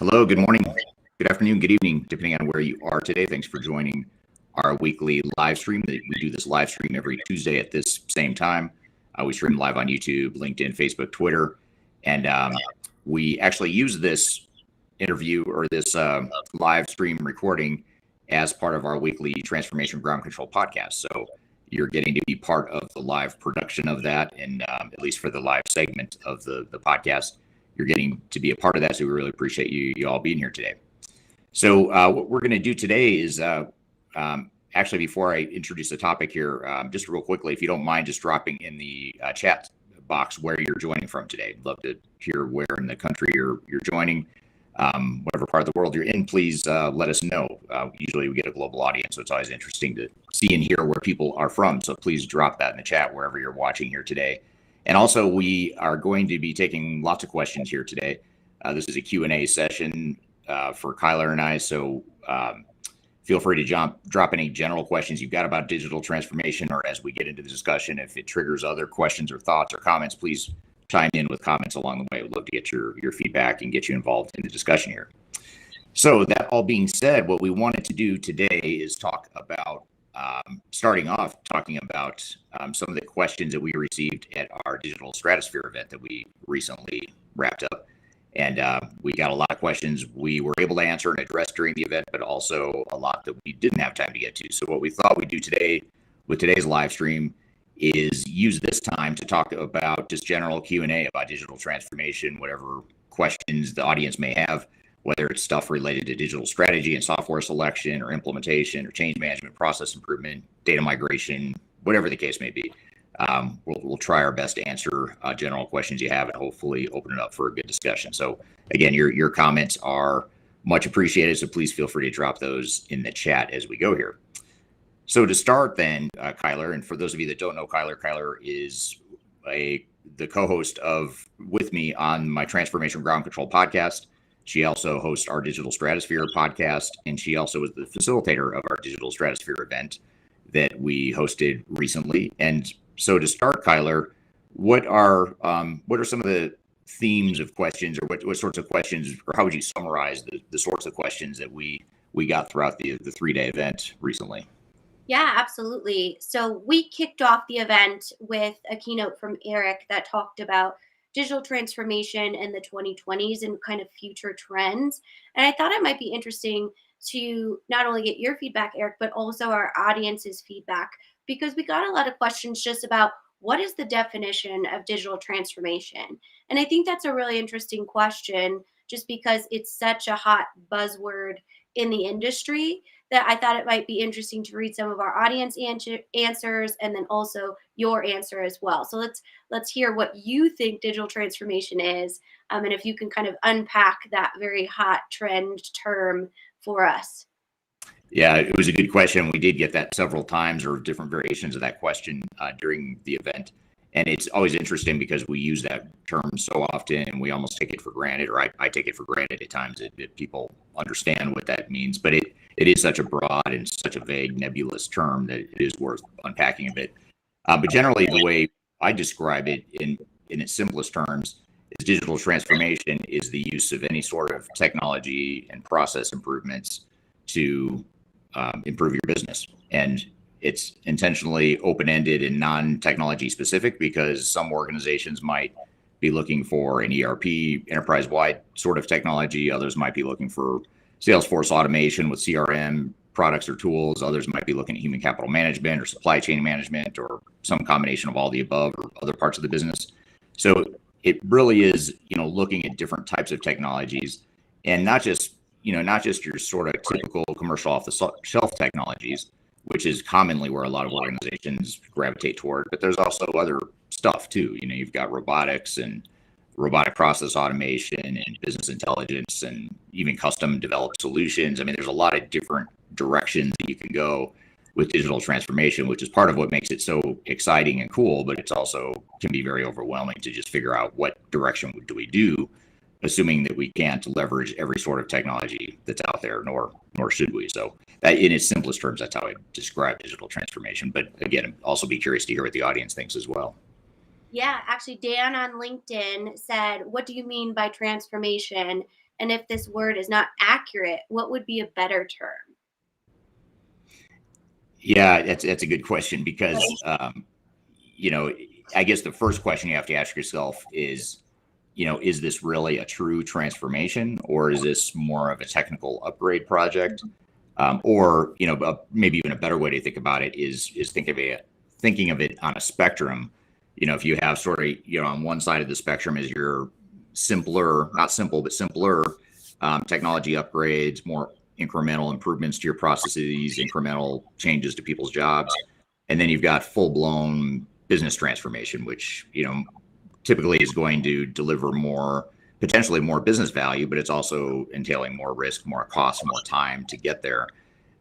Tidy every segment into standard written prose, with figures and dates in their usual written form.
Hello, good morning, good afternoon, good evening, depending on where you are today. Thanks for joining our weekly live stream. We do this live stream every Tuesday at this same time. We stream live on YouTube, LinkedIn, Facebook, Twitter, and we actually use this interview or this live stream recording as part of our weekly Transformation Ground Control podcast. So you're getting to be part of the live production of that, and at least for the live segment of the podcast, you're getting to be a part of that. So we really appreciate you all being here today. So what we're going to do today is actually, before I introduce the topic here, just real quickly, if you don't mind just dropping in the chat box where you're joining from today. I'd love to hear where in the country you're joining. Whatever part of the world you're in, please let us know. Usually we get a global audience, so it's always interesting to see and hear where people are from. So please drop that in the chat wherever you're watching here today. And also, we are going to be taking lots of questions here today. This is a Q&A session for Kyler and I, so feel free to drop any general questions you've got about digital transformation, or as we get into the discussion, if it triggers other questions or thoughts or comments, please chime in with comments along the way. We'd love to get your feedback and get you involved in the discussion here. So that all being said, what we wanted to do today is talk about starting off talking about some of the questions that we received at our Digital Stratosphere event that we recently wrapped up. And we got a lot of questions we were able to answer and address during the event, but also a lot that we didn't have time to get to. So what we thought we'd do today with today's live stream is use this time to talk about just general Q&A about digital transformation, whatever questions the audience may have, whether it's stuff related to digital strategy and software selection or implementation or change management, process improvement, data migration, whatever the case may be. We'll try our best to answer general questions you have and hopefully open it up for a good discussion. So again, your comments are much appreciated, so please feel free to drop those in the chat as we go here. So to start then, Kyler, and for those of you that don't know Kyler is the co-host with me on my Transformation Ground Control podcast. She also hosts our Digital Stratosphere podcast, and she also is the facilitator of our Digital Stratosphere event that we hosted recently. And so to start, Kyler, what are some of the themes of questions, or what sorts of questions, or how would you summarize the sorts of questions that we got throughout the 3-day event recently? Yeah, absolutely. So we kicked off the event with a keynote from Eric that talked about digital transformation in the 2020s and kind of future trends. And I thought it might be interesting to not only get your feedback, Eric, but also our audience's feedback, because we got a lot of questions just about what is the definition of digital transformation. And I think that's a really interesting question, just because it's such a hot buzzword in the industry, that I thought it might be interesting to read some of our audience answers and then also your answer as well. So let's hear what you think digital transformation is, and if you can kind of unpack that very hot trend term for us. Yeah, it was a good question. We did get that several times, or different variations of that question during the event. And it's always interesting because we use that term so often and we almost take it for granted, or I take it for granted at times that people understand what that means. But it is such a broad and such a vague, nebulous term that it is worth unpacking a bit. But generally, the way I describe it in its simplest terms is digital transformation is the use of any sort of technology and process improvements to improve your business. And it's intentionally open-ended and non-technology specific, because some organizations might be looking for an ERP, enterprise-wide sort of technology. Others might be looking for Salesforce automation with CRM products or tools. Others might be looking at human capital management or supply chain management, or some combination of all the above, or other parts of the business. So it really is, looking at different types of technologies, and not just your sort of typical commercial off-the-shelf technologies, which is commonly where a lot of organizations gravitate toward. But there's also other stuff too. You've got robotics and robotic process automation and business intelligence and even custom developed solutions. I mean, there's a lot of different directions that you can go with digital transformation, which is part of what makes it so exciting and cool, but it's also can be very overwhelming to just figure out what direction do we do, assuming that we can't leverage every sort of technology that's out there, nor should we. So that, in its simplest terms, that's how I describe digital transformation. But again, also be curious to hear what the audience thinks as well. Yeah, actually, Dan on LinkedIn said, "What do you mean by transformation?" And if this word is not accurate, what would be a better term? Yeah, that's a good question because you know, I guess the first question you have to ask yourself is, is this really a true transformation, or is this more of a technical upgrade project? Or maybe even a better way to think about it is thinking of it on a spectrum. If you have sort of on one side of the spectrum is your simpler, not simple but simpler technology upgrades, more incremental improvements to your processes, incremental changes to people's jobs, and then you've got full blown business transformation, which typically is going to deliver potentially more business value, but it's also entailing more risk, more cost, more time to get there.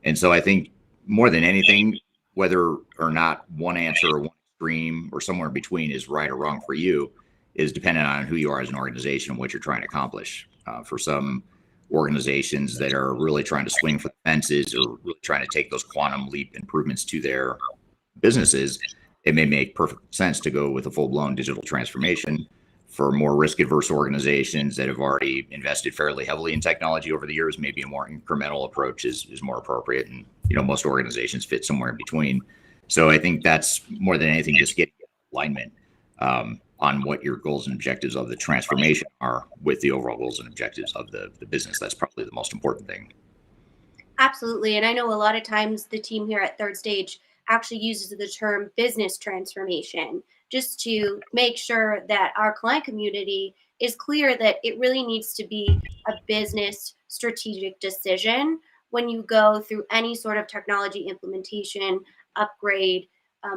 And so I think more than anything, whether or not one answer or one extreme or somewhere in between is right or wrong for you is dependent on who you are as an organization and what you're trying to accomplish. For some organizations that are really trying to swing for the fences or really trying to take those quantum leap improvements to their businesses, it may make perfect sense to go with a full-blown digital transformation. For more risk-averse organizations that have already invested fairly heavily in technology over the years, maybe a more incremental approach is more appropriate. And most organizations fit somewhere in between. So I think that's more than anything, just getting alignment on what your goals and objectives of the transformation are with the overall goals and objectives of the business. That's probably the most important thing. Absolutely. And I know a lot of times the team here at Third Stage actually uses the term business transformation just to make sure that our client community is clear that it really needs to be a business strategic decision when you go through any sort of technology implementation, upgrade,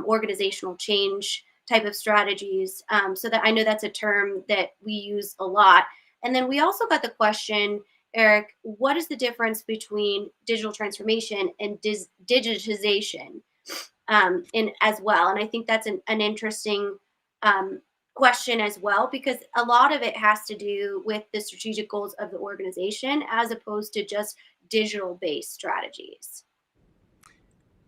organizational change type of strategies. So that I know that's a term that we use a lot. And then we also got the question, Eric, what is the difference between digital transformation and digitization in as well? And I think that's an interesting question as well, because a lot of it has to do with the strategic goals of the organization as opposed to just digital based strategies.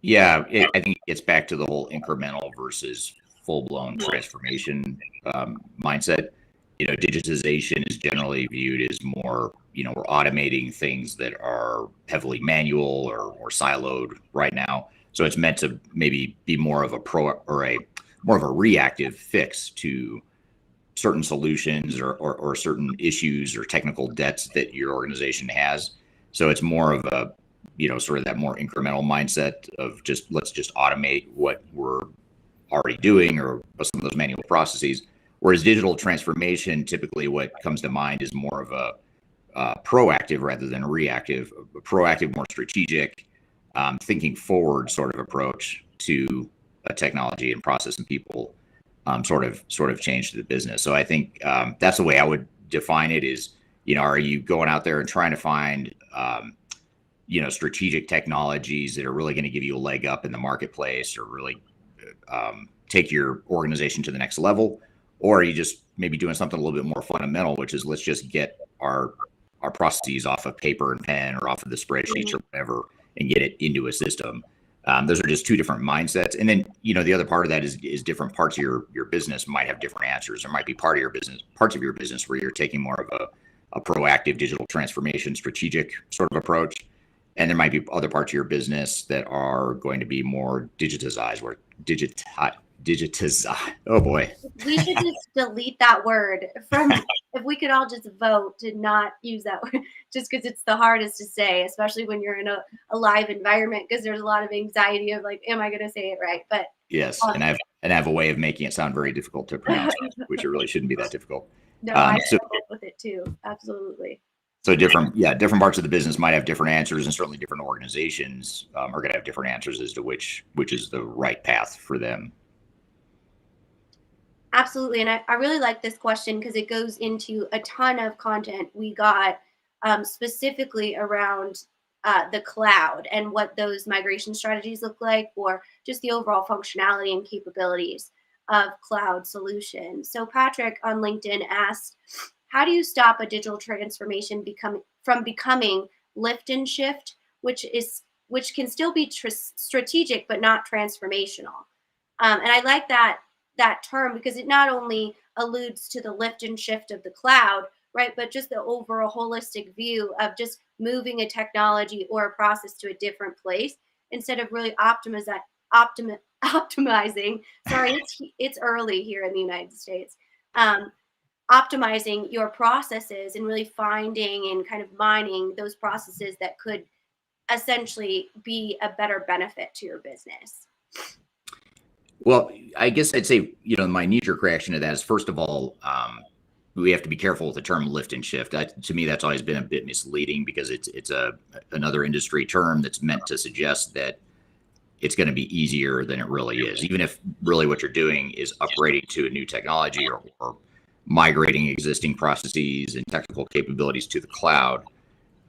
Yeah, I think it gets back to the whole incremental versus full-blown transformation mindset. Digitization is generally viewed as more, we're automating things that are heavily manual or siloed right now. So it's meant to maybe be more of a more of a reactive fix to certain solutions or certain issues or technical debts that your organization has. So it's more of a, sort of that more incremental mindset of let's just automate what we're already doing or some of those manual processes. Whereas digital transformation, typically what comes to mind is more of a proactive rather than a reactive, a proactive, more strategic, thinking forward sort of approach to a technology and process and people sort of change to the business. So I think that's the way I would define it is, are you going out there and trying to find strategic technologies that are really going to give you a leg up in the marketplace or really take your organization to the next level? Or are you just maybe doing something a little bit more fundamental, which is let's just get our processes off of paper and pen or off of the spreadsheets or whatever and get it into a system? Those are just two different mindsets. And then, the other part of that is different parts of your business might have different answers. There might be parts of your business where you're taking more of a proactive digital transformation, strategic sort of approach. And there might be other parts of your business that are going to be more digitized or digitize. Oh boy. We should just delete that word from, if we could all just vote to not use that word, just because it's the hardest to say, especially when you're in a live environment, because there's a lot of anxiety of like, am I going to say it right? But yes, and I have a way of making it sound very difficult to pronounce, which it really shouldn't be that difficult. No, I struggle with it too. Absolutely. So different parts of the business might have different answers, and certainly different organizations are going to have different answers as to which is the right path for them. Absolutely. And I really like this question because it goes into a ton of content we got specifically around the cloud and what those migration strategies look like, or just the overall functionality and capabilities of cloud solutions. So Patrick on LinkedIn asked, how do you stop a digital transformation from becoming lift and shift, which can still be strategic but not transformational? And I like that term because it not only alludes to the lift and shift of the cloud, right? But just the overall holistic view of just moving a technology or a process to a different place instead of really optimizing. Sorry, it's early here in the United States. Um, Optimizing your processes and really finding and kind of mining those processes that could essentially be a better benefit to your business. Well, I guess I'd say, my knee-jerk reaction to that is, first of all, we have to be careful with the term lift and shift. To me, that's always been a bit misleading because it's another industry term that's meant to suggest that it's going to be easier than it really is, even if really what you're doing is upgrading to a new technology or migrating existing processes and technical capabilities to the cloud.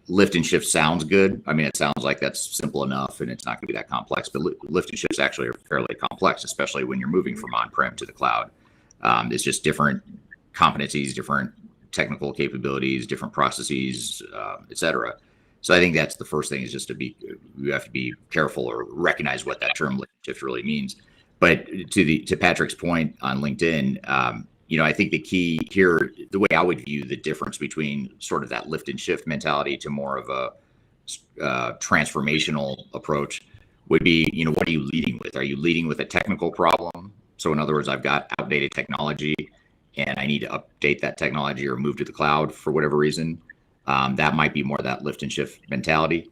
Lift and shift sounds good. I mean, it sounds like that's simple enough and it's not going to be that complex, but lift and shifts actually are fairly complex, especially when you're moving from on-prem to the cloud. It's just different competencies, different technical capabilities, different processes, et cetera. So I think that's the first thing, is just you have to be careful or recognize what that term lift and shift really means. But to Patrick's point on LinkedIn, I think the key here, the way I would view the difference between sort of that lift and shift mentality to more of a transformational approach would be, what are you leading with? Are you leading with a technical problem? So in other words, I've got outdated technology and I need to update that technology or move to the cloud for whatever reason. That might be more that lift and shift mentality.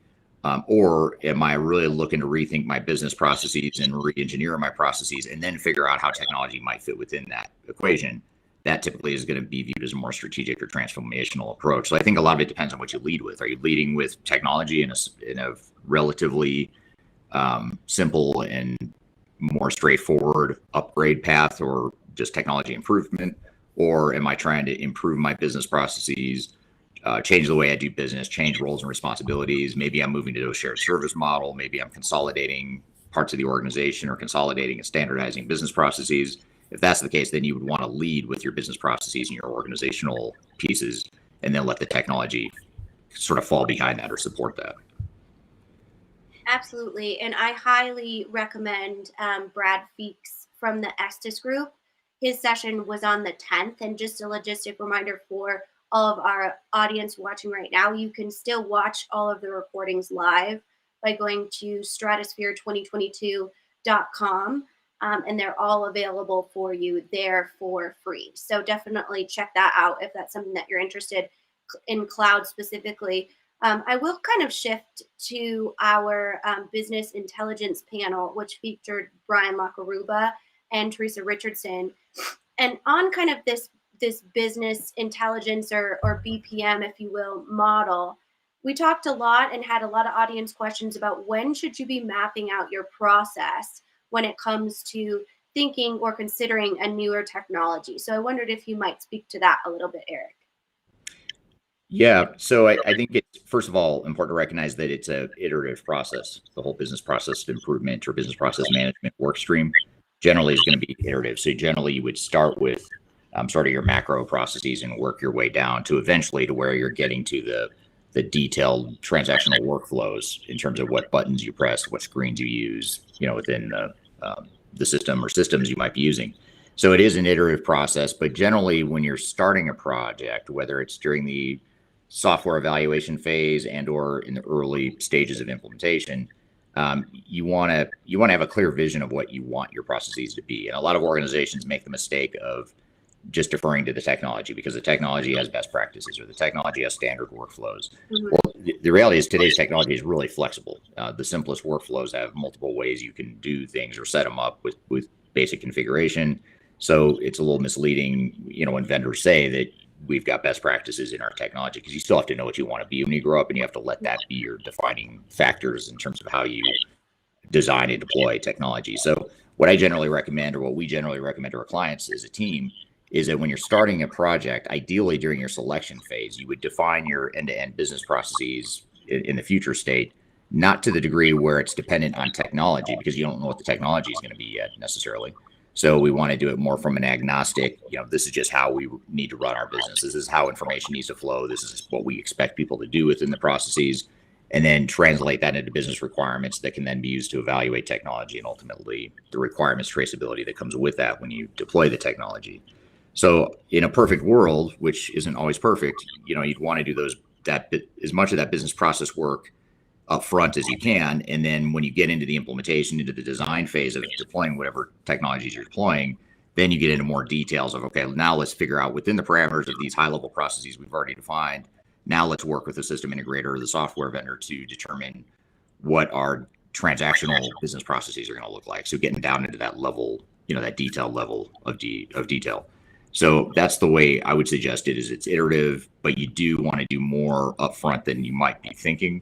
Or am I really looking to rethink my business processes and re-engineer my processes and then figure out how technology might fit within that equation? That typically is going to be viewed as a more strategic or transformational approach. So I think a lot of it depends on what you lead with. Are you leading with technology in a relatively simple and more straightforward upgrade path, or just technology improvement? Or am I trying to improve my business processes, change the way I do business, change roles and responsibilities? Maybe I'm moving to a shared service model. Maybe I'm consolidating parts of the organization or consolidating and standardizing business processes. If that's the case, then you would want to lead with your business processes and your organizational pieces, and then let the technology sort of fall behind that or support that. Absolutely. And I highly recommend Brad Feeks from the Estes Group. His session was on the 10th. And just a logistic reminder for all of our audience watching right now, you can still watch all of the recordings live by going to stratosphere2022.com. And they're all available for you there for free. So definitely check that out if that's something that you're interested in, cloud specifically. I will kind of shift to our business intelligence panel, which featured Brian Lakaruba and Teresa Richardson. And on kind of this business intelligence or BPM, if you will, model, we talked a lot and had a lot of audience questions about when should you be mapping out your process when it comes to thinking or considering a newer technology. So I wondered if you might speak to that a little bit, Eric. Yeah, so I think it's, first of all, important to recognize that it's an iterative process. The whole business process improvement or business process management work stream generally is going to be iterative. So generally you would start with sort of your macro processes and work your way down to eventually to where you're getting to the detailed transactional workflows in terms of what buttons you press, what screens you use, within the system or systems you might be using. So it is an iterative process, but generally when you're starting a project, whether it's during the software evaluation phase and or in the early stages of implementation, you want to have a clear vision of what you want your processes to be. And a lot of organizations make the mistake of just deferring to the technology because the technology has best practices or the technology has standard workflows. Mm-hmm. Well, the reality is today's technology is really flexible. The simplest workflows have multiple ways you can do things or set them up with basic configuration. So it's a little misleading, when vendors say that we've got best practices in our technology, because you still have to know what you want to be when you grow up, and you have to let that be your defining factors in terms of how you design and deploy technology. So what I generally recommend, or what we generally recommend to our clients as a team, is that when you're starting a project, ideally during your selection phase, you would define your end-to-end business processes in the future state, not to the degree where it's dependent on technology, because you don't know what the technology is going to be yet necessarily. So we want to do it more from an agnostic, this is just how we need to run our business. This is how information needs to flow. This is what we expect people to do within the processes, and then translate that into business requirements that can then be used to evaluate technology and ultimately the requirements traceability that comes with that when you deploy the technology. So in a perfect world, which isn't always perfect, you'd want to do as much of that business process work up front as you can. And then when you get into the implementation, into the design phase of deploying whatever technologies you're deploying, then you get into more details of, okay, now let's figure out within the parameters of these high level processes we've already defined. Now let's work with the system integrator or the software vendor to determine what our transactional business processes are going to look like. So getting down into that level, that detailed level of detail. So that's the way I would suggest it. Is it's iterative, but you do want to do more upfront than you might be thinking,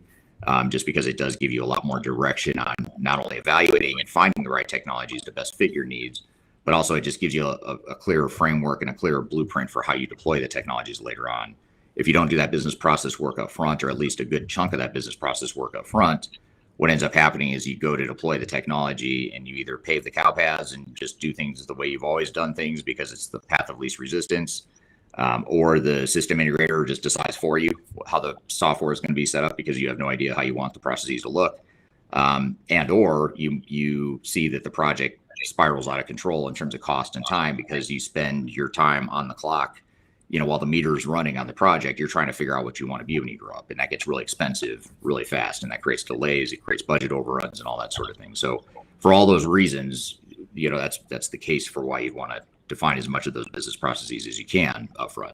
just because it does give you a lot more direction on not only evaluating and finding the right technologies to best fit your needs, but also it just gives you a clearer framework and a clearer blueprint for how you deploy the technologies later on. If you don't do that business process work up front, or at least a good chunk of that business process work up front, what ends up happening is you go to deploy the technology and you either pave the cow paths and just do things the way you've always done things because it's the path of least resistance, or the system integrator just decides for you how the software is going to be set up because you have no idea how you want the processes to look, and or you see that the project spirals out of control in terms of cost and time because you spend your time on the clock, while the meter's running on the project. You're trying to figure out what you want to be when you grow up, and that gets really expensive really fast, and that creates delays, it creates budget overruns and all that sort of thing. So for all those reasons, that's the case for why you want to define as much of those business processes as you can upfront.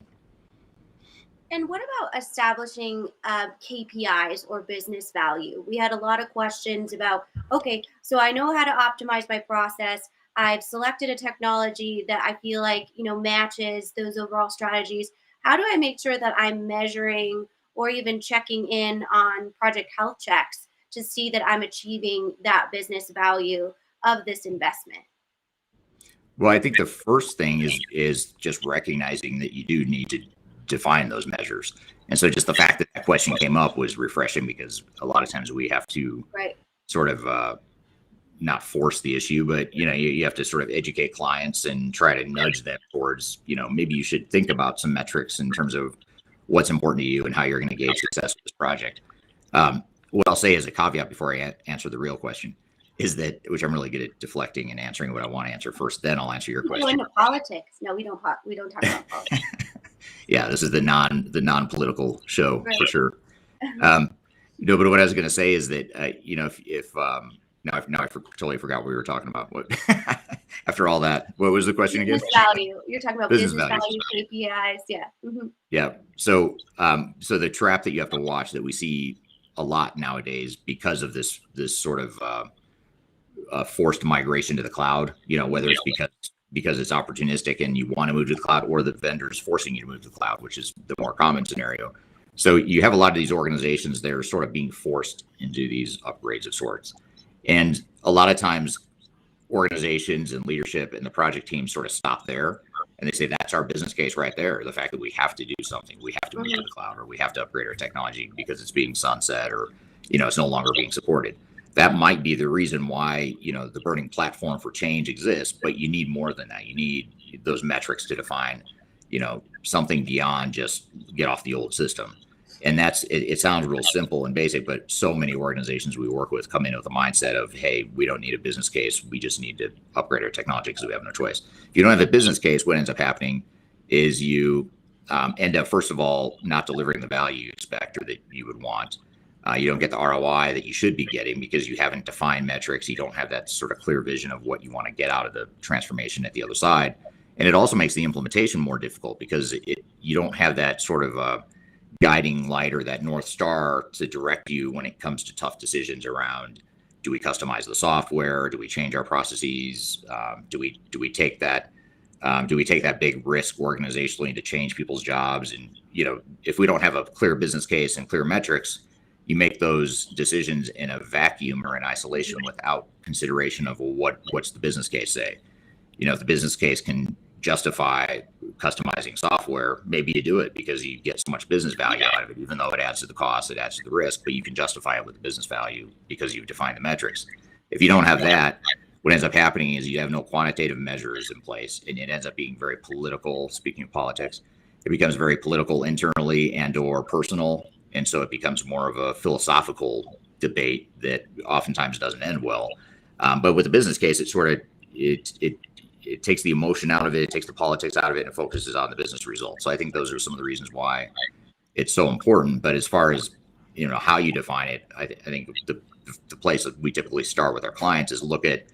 And what about establishing KPIs or business value? We had a lot of questions about, okay, so I know how to optimize my process. I've selected a technology that I feel like, matches those overall strategies. How do I make sure that I'm measuring or even checking in on project health checks to see that I'm achieving that business value of this investment? Well, I think the first thing is just recognizing that you do need to define those measures. And so just the fact that question came up was refreshing, because a lot of times we have to Right. sort of not force the issue, but you have to sort of educate clients and try to nudge them towards, maybe you should think about some metrics in terms of what's important to you and how you're going to gauge success with this project. What I'll say as a caveat before I answer the real question is that, which I'm really good at deflecting and answering what I want to answer first, then I'll answer your question. Go into politics. No, we don't talk about politics. Yeah, this is the non-political show, Right. for sure. But what I was going to say is that if now I totally forgot what we were talking about. What after all that, what was the question again? Business value. You're talking about business values. value, KPIs. Yeah. Mm-hmm. Yeah. So the trap that you have to watch, that we see a lot nowadays because of this sort of forced migration to the cloud, whether it's because it's opportunistic and you want to move to the cloud, or the vendor's forcing you to move to the cloud, which is the more common scenario. So you have a lot of these organizations that are sort of being forced into these upgrades of sorts. And a lot of times organizations and leadership and the project team sort of stop there and they say, that's our business case right there. The fact that we have to do something, we have to move to the cloud, or we have to upgrade our technology because it's being sunset, or, it's no longer being supported. That might be the reason why, the burning platform for change exists, but you need more than that. You need those metrics to define, something beyond just get off the old system. And it sounds real simple and basic, but so many organizations we work with come in with a mindset of, hey, we don't need a business case. We just need to upgrade our technology because we have no choice. If you don't have a business case, what ends up happening is you end up, first of all, not delivering the value you expect or that you would want. You don't get the ROI that you should be getting because you haven't defined metrics. You don't have that sort of clear vision of what you want to get out of the transformation at the other side. And it also makes the implementation more difficult because you don't have that sort of guiding light or that North Star to direct you when it comes to tough decisions around, do we customize the software? Do we change our processes? Do we take that big risk organizationally to change people's jobs? And, if we don't have a clear business case and clear metrics, you make those decisions in a vacuum or in isolation without consideration of, well, what's the business case say? If the business case can justify customizing software, maybe you do it because you get so much business value out of it, even though it adds to the cost, it adds to the risk, but you can justify it with the business value because you've defined the metrics. If you don't have that, what ends up happening is you have no quantitative measures in place, and it ends up being very political. Speaking of politics, it becomes very political internally and or personal. And so it becomes more of a philosophical debate that oftentimes doesn't end well. But with the business case, it it takes the emotion out of it, it takes the politics out of it, and it focuses on the business results. So I think those are some of the reasons why it's so important. But as far as how you define it, I think the place that we typically start with our clients is look at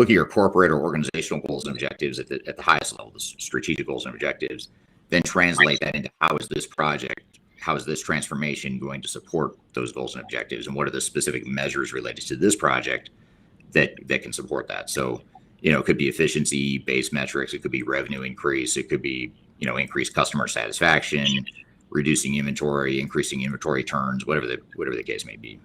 your corporate or organizational goals and objectives at the highest level, the strategic goals and objectives. Then translate that into how is this transformation going to support those goals and objectives, and what are the specific measures related to this project that can support that. So it could be efficiency based metrics, it could be revenue increase, it could be increased customer satisfaction, reducing inventory, increasing inventory turns, whatever the case may be.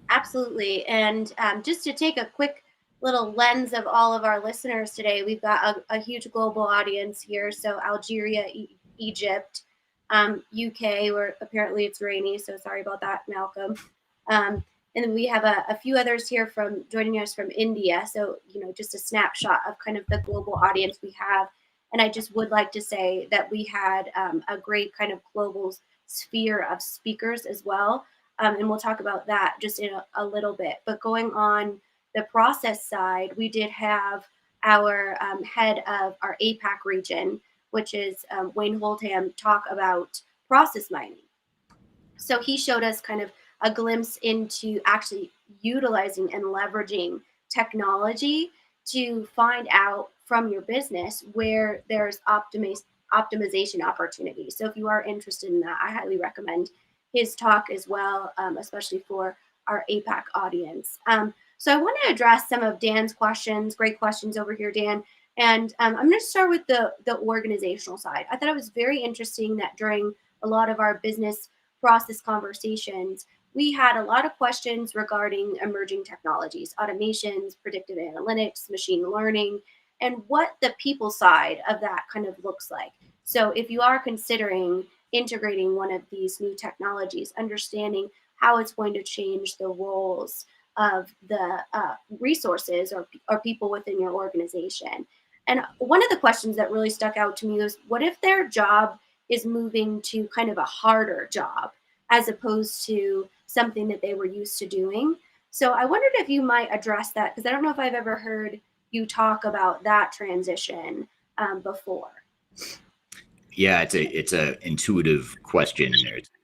Absolutely. And just to take a quick little lens of all of our listeners today, we've got a huge global audience here. So Algeria, Egypt, UK, where apparently it's rainy. So sorry about that, Malcolm. And then we have a few others here joining us from India. So, just a snapshot of kind of the global audience we have. And I just would like to say that we had a great kind of global sphere of speakers as well. And we'll talk about that just in a little bit. But going on the process side, we did have our head of our APAC region, which is Wayne Holdham, talk about process mining. So he showed us kind of a glimpse into actually utilizing and leveraging technology to find out from your business where there's optimization opportunities. So if you are interested in that, I highly recommend his talk as well, especially for our APAC audience. So I want to address some of Dan's questions. Great questions over here, Dan. And I'm going to start with the organizational side. I thought it was very interesting that during a lot of our business process conversations, we had a lot of questions regarding emerging technologies, automations, predictive analytics, machine learning, and what the people side of that kind of looks like. So if you are considering integrating one of these new technologies, understanding how it's going to change the roles of the resources or people within your organization. And one of the questions that really stuck out to me was, what if their job is moving to kind of a harder job as opposed to something that they were used to doing? So I wondered if you might address that, because I don't know if I've ever heard you talk about that transition before. Yeah, it's a intuitive question.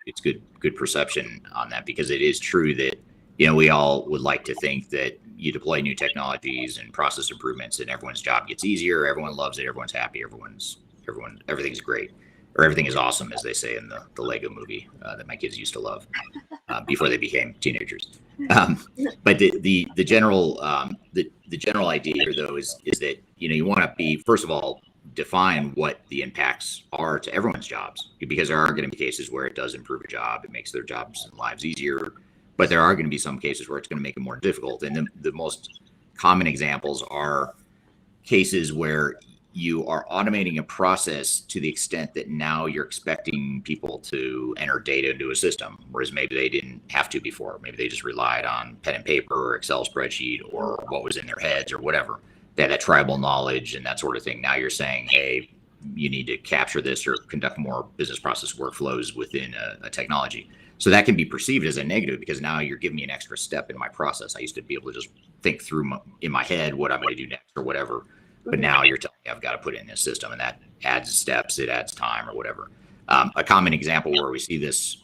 It's good perception on that, because it is true that we all would like to think that you deploy new technologies and process improvements and everyone's job gets easier, everyone loves it, everyone's happy, everything's great, or everything is awesome, as they say in the Lego movie that my kids used to love before they became teenagers. But the general idea here, though, is that you want to be, first of all, define what the impacts are to everyone's jobs, because there are going to be cases where it does improve a job, it makes their jobs and lives easier, but there are going to be some cases where it's going to make it more difficult. And the most common examples are cases where you are automating a process to the extent that now you're expecting people to enter data into a system, whereas maybe they didn't have to before. Maybe they just relied on pen and paper or Excel spreadsheet or what was in their heads or whatever. They had that tribal knowledge and that sort of thing. Now you're saying, hey, you need to capture this or conduct more business process workflows within a technology. So that can be perceived as a negative, because now you're giving me an extra step in my process. I used to be able to just think through in my head what I'm going to do next or whatever. But now you're telling me I've got to put it in this system, and that adds steps, it adds time or whatever. A common example where we see this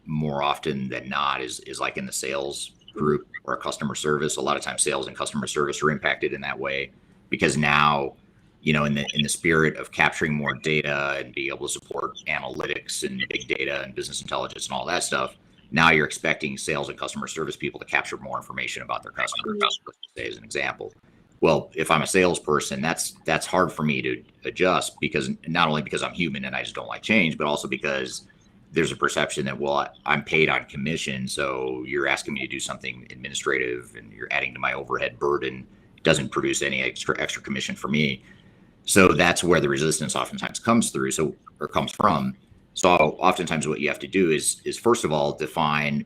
more often than not is like in the sales group or customer service. A lot of times sales and customer service are impacted in that way, because now, in the spirit of capturing more data and being able to support analytics and big data and business intelligence and all that stuff, now you're expecting sales and customer service people to capture more information about their customers, let's say, as an example. Well, if I'm a salesperson, that's hard for me to adjust, because not only because I'm human and I just don't like change, but also because there's a perception that, well, I'm paid on commission, so you're asking me to do something administrative and you're adding to my overhead burden. It doesn't produce any extra commission for me. So that's where the resistance oftentimes comes from. So oftentimes what you have to do is first of all, define,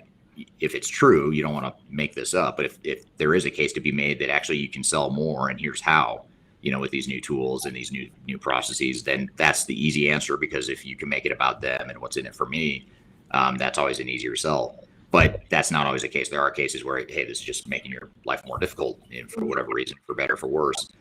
if it's true, you don't want to make this up, but if there is a case to be made that actually you can sell more and here's how, with these new tools and these new processes, then that's the easy answer, because if you can make it about them and what's in it for me, that's always an easier sell. But that's not always the case. There are cases where, hey, this is just making your life more difficult, for whatever reason, for better, for worse.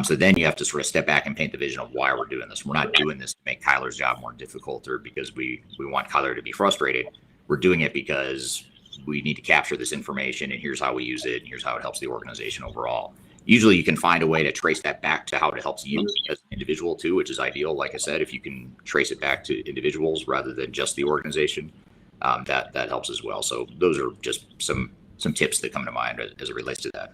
So then you have to sort of step back and paint the vision of why we're doing this. We're not doing this to make Kyler's job more difficult or because we want Kyler to be frustrated. We're doing it because we need to capture this information, and here's how we use it, and here's how it helps the organization overall. Usually you can find a way to trace that back to how it helps you as an individual too, which is ideal. Like I said, if you can trace it back to individuals rather than just the organization, that helps as well. So those are just some tips that come to mind as it relates to that.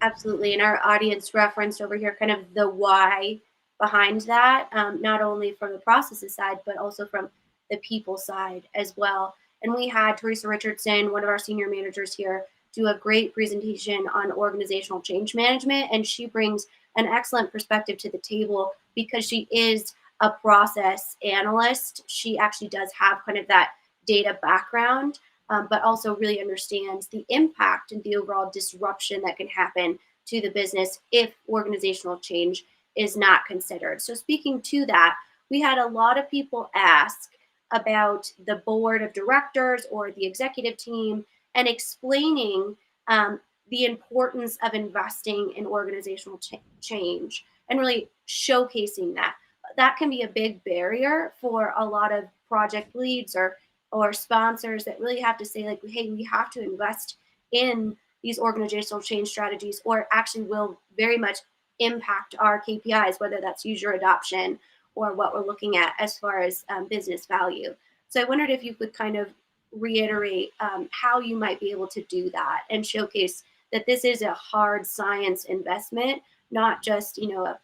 Absolutely. And our audience referenced over here kind of the why behind that, not only from the processes side, but also from the people side as well. And we had Teresa Richardson, one of our senior managers here, do a great presentation on organizational change management. And she brings an excellent perspective to the table because she is a process analyst. She actually does have kind of that data background, but also really understands the impact and the overall disruption that can happen to the business if organizational change is not considered. So speaking to that, we had a lot of people ask about the board of directors or the executive team and explaining the importance of investing in organizational change and really showcasing that. That can be a big barrier for a lot of project leads or sponsors that really have to say like, hey, we have to invest in these organizational change strategies or actually will very much impact our KPIs, whether that's user adoption or what we're looking at as far as business value. So I wondered if you could kind of reiterate how you might be able to do that and showcase that this is a hard science investment, not just,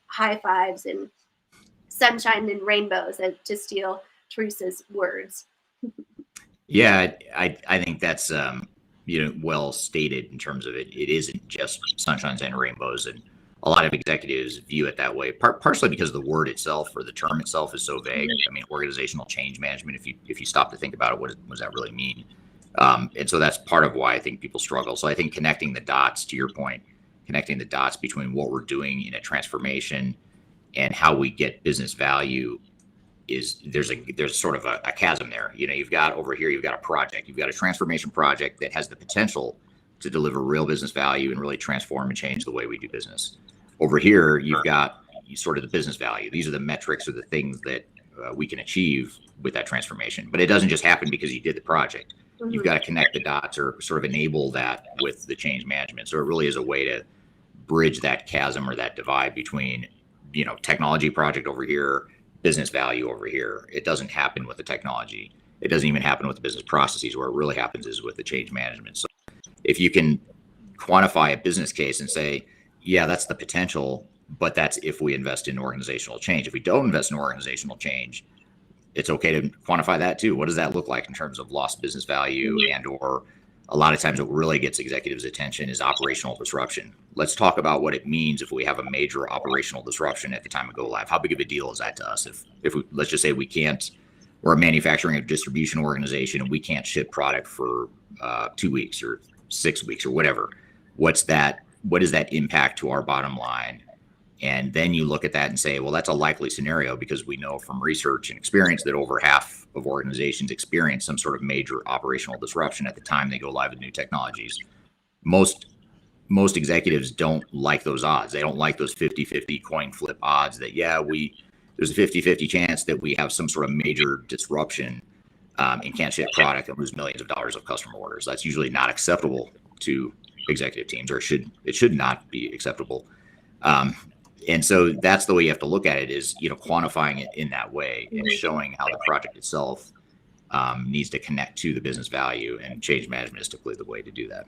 high fives and sunshine and rainbows, to steal Teresa's words. Yeah, I think that's well stated in terms of it. It isn't just sunshines and rainbows, and a lot of executives view it that way. Partially because the word itself or the term itself is so vague. I mean, organizational change management. If you stop to think about it, what does that really mean? And so that's part of why I think people struggle. So I think connecting the dots, to your point, connecting the dots between what we're doing in a transformation and how we get business value there's sort of a chasm there. You've got over here, you've got a project, you've got a transformation project that has the potential to deliver real business value and really transform and change the way we do business. Over here, you've got sort of the business value. These are the metrics or the things that we can achieve with that transformation. But it doesn't just happen because you did the project. Mm-hmm. You've got to connect the dots or sort of enable that with the change management. So it really is a way to bridge that chasm or that divide between, technology project over here, business value over here. It doesn't happen with the technology. It doesn't even happen with the business processes. Where it really happens is with the change management. So if you can quantify a business case and say, yeah, that's the potential, but that's if we invest in organizational change. If we don't invest in organizational change, it's okay to quantify that too. What does that look like in terms of lost business value? Mm-hmm. And or a lot of times what really gets executives' attention is operational disruption. Let's talk about what it means if we have a major operational disruption at the time of go live. How big of a deal is that to us? If we, let's just say we're a manufacturing or distribution organization and we can't ship product for 2 weeks or 6 weeks or whatever. What does that impact to our bottom line? And then you look at that and say, well, that's a likely scenario because we know from research and experience that over half of organizations experience some sort of major operational disruption at the time they go live with new technologies. Most executives don't like those odds. They don't like those 50-50 coin flip odds that, there's a 50-50 chance that we have some sort of major disruption and can't ship product and lose millions of dollars of customer orders. That's usually not acceptable to executive teams, or it should not be acceptable. And so that's the way you have to look at it is, quantifying it in that way and showing how the project itself needs to connect to the business value, and change management is typically the way to do that.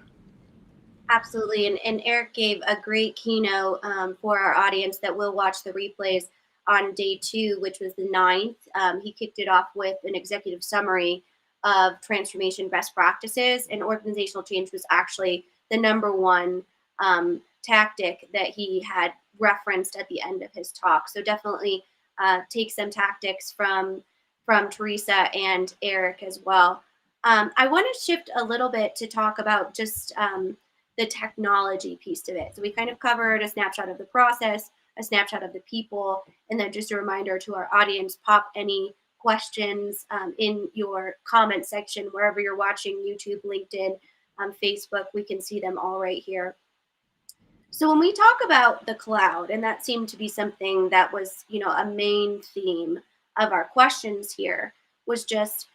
Absolutely. And Eric gave a great keynote for our audience that will watch the replays on day 2, which was the 9th. He kicked it off with an executive summary of transformation best practices, and organizational change was actually the number one tactic that he had referenced at the end of his talk. So definitely take some tactics from Teresa and Eric as well. I want to shift a little bit to talk about just the technology piece of it. So we kind of covered a snapshot of the process, a snapshot of the people, and then just a reminder to our audience, pop any questions in your comment section, wherever you're watching, YouTube, LinkedIn, Facebook, we can see them all right here. So when we talk about the cloud, and that seemed to be something that was, a main theme of our questions here, was just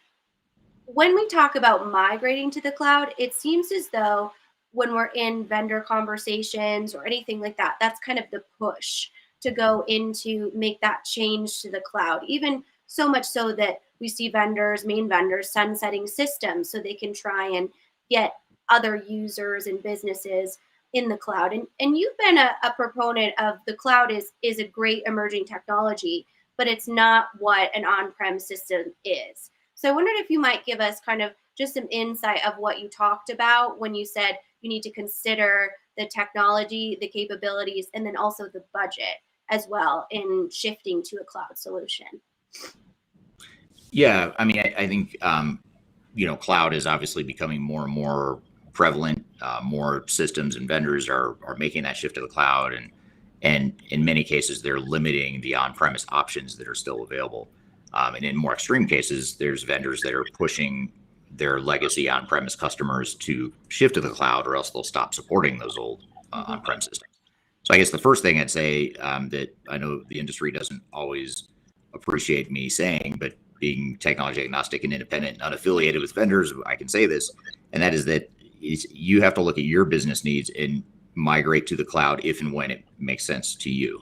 when we talk about migrating to the cloud, it seems as though when we're in vendor conversations or anything like that, that's kind of the push to go into make that change to the cloud. Even so much so that we see main vendors, sunsetting systems so they can try and get other users and businesses in the cloud. And you've been a proponent of the cloud is a great emerging technology, but it's not what an on-prem system is. So I wondered if you might give us kind of just some insight of what you talked about when you said you need to consider the technology, the capabilities, and then also the budget as well in shifting to a cloud solution. Yeah, I mean, I think cloud is obviously becoming more and more prevalent. More systems and vendors are making that shift to the cloud, and in many cases, they're limiting the on-premise options that are still available. And in more extreme cases, there's vendors that are pushing their legacy on-premise customers to shift to the cloud, or else they'll stop supporting those old Mhm. on-prem systems. So I guess the first thing I'd say that I know the industry doesn't always appreciate me saying, but being technology agnostic and independent and unaffiliated with vendors, I can say this, and that is that you have to look at your business needs and migrate to the cloud if and when it makes sense to you.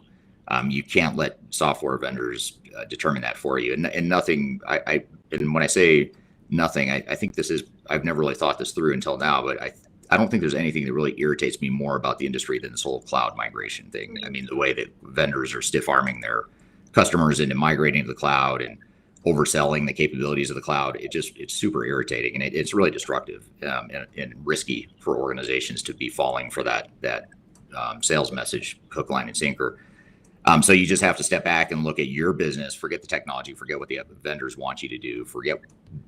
You can't let software vendors determine that for you. And nothing, and when I say nothing, I think this is, I've never really thought this through until now, but I don't think there's anything that really irritates me more about the industry than this whole cloud migration thing. I mean, the way that vendors are stiff arming their customers into migrating to the cloud and overselling the capabilities of the cloud, it's super irritating, and it's really destructive and risky for organizations to be falling for that sales message, hook, line, and sinker. So you just have to step back and look at your business, forget the technology, forget what the vendors want you to do, forget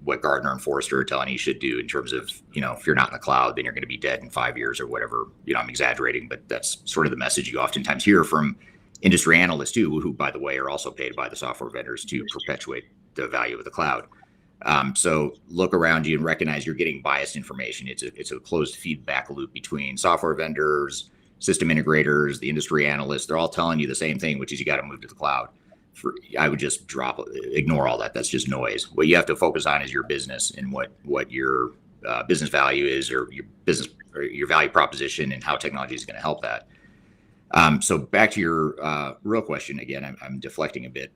what Gartner and Forrester are telling you should do in terms of, if you're not in the cloud, then you're going to be dead in 5 years or whatever. I'm exaggerating, but that's sort of the message you oftentimes hear from industry analysts too, who, by the way, are also paid by the software vendors to perpetuate the value of the cloud. So look around you and recognize you're getting biased information. It's a closed feedback loop between software vendors, system integrators, the industry analysts. They're all telling you the same thing, which is you got to move to the cloud. I would just ignore all that. That's just noise. What you have to focus on is your business and what your business value is, or your business or your value proposition, and how technology is going to help that. So back to your real question again. I'm deflecting a bit,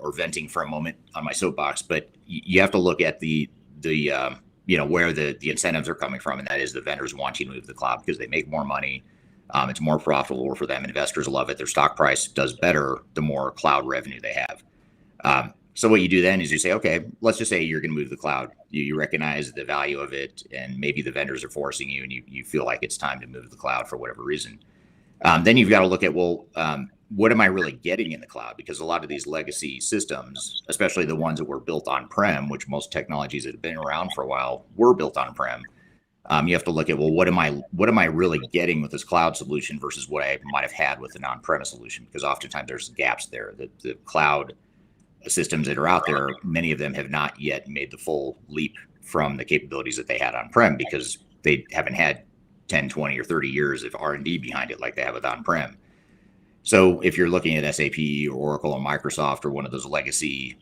or venting for a moment on my soapbox. But you have to look at the where the incentives are coming from, and that is the vendors want you to move to the cloud because they make more money. It's more profitable for them. Investors love it. Their stock price does better the more cloud revenue they have. So what you do then is you say, okay, let's just say you're going to move to the cloud. You recognize the value of it, and maybe the vendors are forcing you, and you feel like it's time to move to the cloud for whatever reason. Then you've got to look at, well, what am I really getting in the cloud? Because a lot of these legacy systems, especially the ones that were built on-prem, which most technologies that have been around for a while were built on-prem. You have to look at, well, what am I really getting with this cloud solution versus what I might have had with an on-premise solution? Because oftentimes there's gaps there. The cloud systems that are out there, many of them have not yet made the full leap from the capabilities that they had on-prem because they haven't had 10, 20, or 30 years of R&D behind it like they have with on-prem. So if you're looking at SAP or Oracle or Microsoft or one of those legacy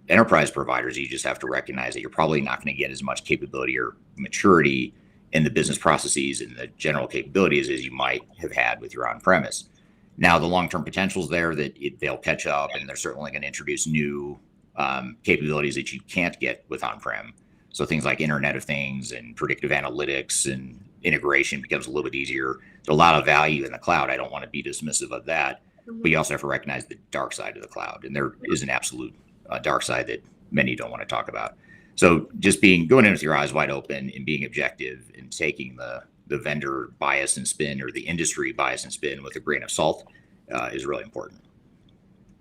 enterprise providers, you just have to recognize that you're probably not going to get as much capability or maturity in the business processes and the general capabilities as you might have had with your on-premise. Now, the long-term potential is there that they'll catch up, and they're certainly going to introduce new capabilities that you can't get with on-prem. So things like Internet of Things and predictive analytics and integration becomes a little bit easier. There's a lot of value in the cloud. I don't want to be dismissive of that, but you also have to recognize the dark side of the cloud, and there is an absolute dark side that many don't want to talk about. So just going in with your eyes wide open and being objective and taking the vendor bias and spin, or the industry bias and spin, with a grain of salt is really important.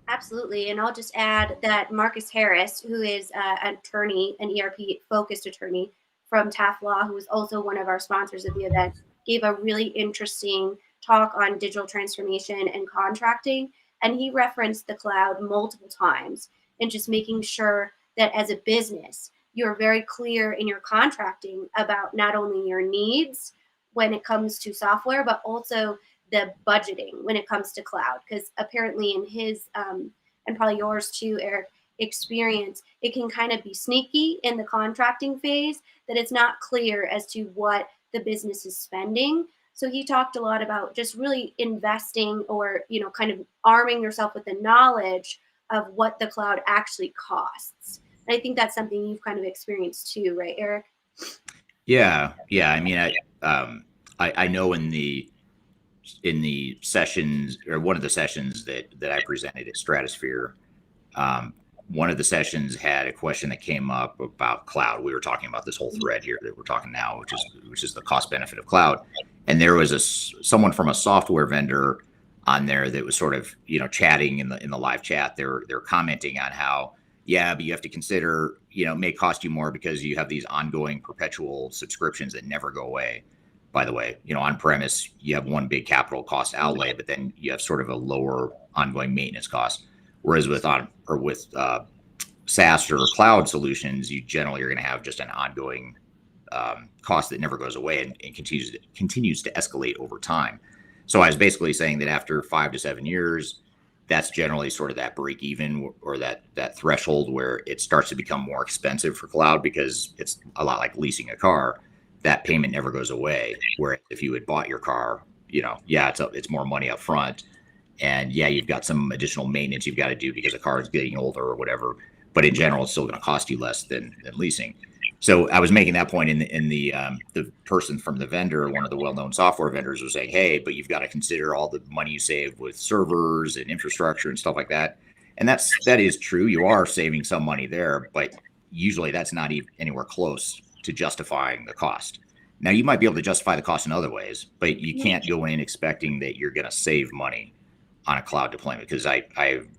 Absolutely. And I'll just add that Marcus Harris, who is an attorney, an ERP focused attorney from Taft Law, who is also one of our sponsors of the event, gave a really interesting talk on digital transformation and contracting. And he referenced the cloud multiple times, and just making sure that as a business, you're very clear in your contracting about not only your needs when it comes to software, but also the budgeting when it comes to cloud, because apparently in his and probably yours too, Eric, experience, it can kind of be sneaky in the contracting phase, that it's not clear as to what the business is spending. So he talked a lot about just really investing, or kind of arming yourself with the knowledge of what the cloud actually costs. And I think that's something you've kind of experienced too, right, Eric? Yeah, yeah. I mean, I know in the sessions, or one of the sessions that I presented at Stratosphere, um, one of the sessions had a question that came up about cloud. We were talking about this whole thread here that we're talking now, which is the cost benefit of cloud. And there was someone from a software vendor on there that was sort of chatting in the live chat. They're commenting on how, yeah, but you have to consider, it may cost you more because you have these ongoing perpetual subscriptions that never go away. By the way, on premise, you have one big capital cost outlay, but then you have sort of a lower ongoing maintenance cost. Whereas with SaaS or cloud solutions, you generally are going to have just an ongoing cost that never goes away and continues to escalate over time. So I was basically saying that after 5 to 7 years, that's generally sort of that break even, or that threshold where it starts to become more expensive for cloud, because it's a lot like leasing a car. That payment never goes away. Where if you had bought your car, it's more money up front, and yeah, you've got some additional maintenance you've got to do because the car is getting older or whatever. But in general, it's still going to cost you less than leasing. So I was making that point in the person from the vendor, one of the well-known software vendors, was saying, hey, but you've got to consider all the money you save with servers and infrastructure and stuff like that. And that is true. You are saving some money there, but usually that's not even anywhere close to justifying the cost. Now, you might be able to justify the cost in other ways, but you can't go in expecting that you're going to save money on a cloud deployment, because I